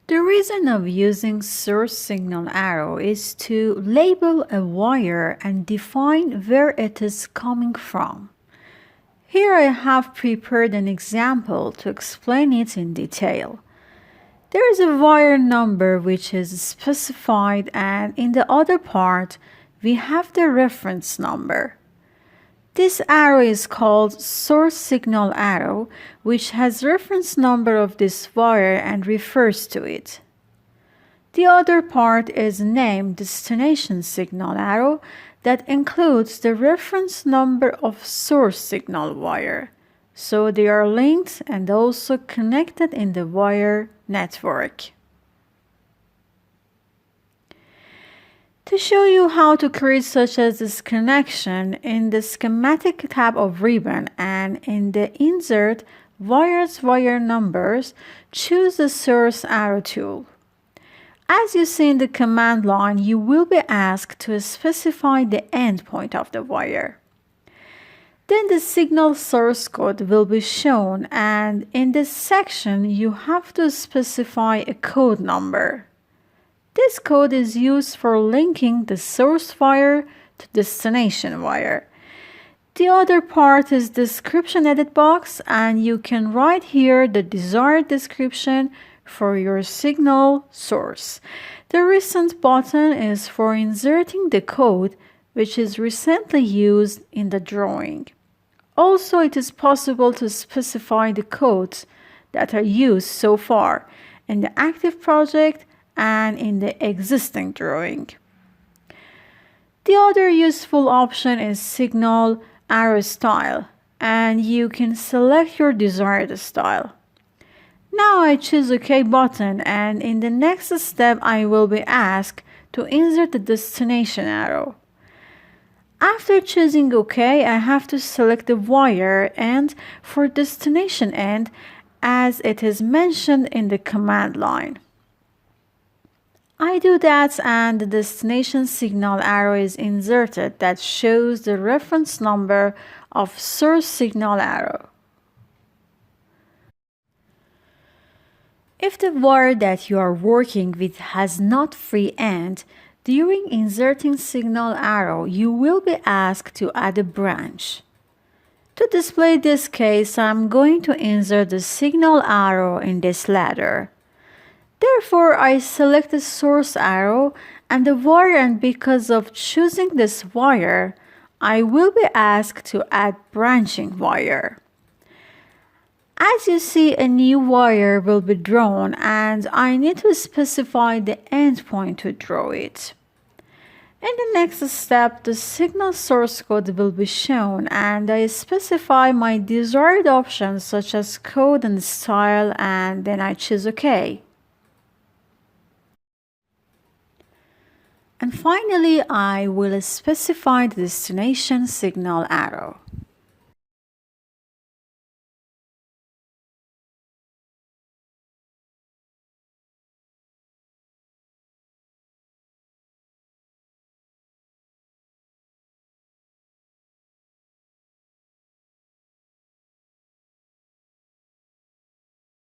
The reason of using source signal arrow is to label a wire and define where it is coming from. Here I have prepared an example to explain it in detail. There is a wire number which is specified, and in the other part we have the reference number. This arrow is called source signal arrow, which has reference number of this wire and refers to it. The other part is named destination signal arrow that includes the reference number of source signal wire. So they are linked and also connected in the wire network. To show you how to create such as this connection, in the schematic tab of ribbon and in the insert wires wire numbers, choose the source arrow tool. As you see in the command line, you will be asked to specify the endpoint of the wire. Then the signal source code will be shown, and in this section you have to specify a code number. This code is used for linking the source wire to destination wire. The other part is description edit box, and you can write here the desired description for your signal source. The recent button is for inserting the code which is recently used in the drawing. Also, it is possible to specify the codes that are used so far in the active project and in the existing drawing. The other useful option is signal arrow style, and you can select your desired style. Now I choose OK button, and in the next step I will be asked to insert the destination arrow. After choosing OK, I have to select the wire end for destination end as it is mentioned in the command line. I do that, and the destination signal arrow is inserted that shows the reference number of source signal arrow. If the wire that you are working with has not free end, during inserting signal arrow you will be asked to add a branch. To display this case, I'm going to insert the signal arrow in this ladder. Therefore, I select the source arrow and the wire, and because of choosing this wire, I will be asked to add branching wire. As you see, a new wire will be drawn, and I need to specify the endpoint to draw it. In the next step, the signal source code will be shown, and I specify my desired options such as code and style, and then I choose OK. And finally, I will specify the destination signal arrow.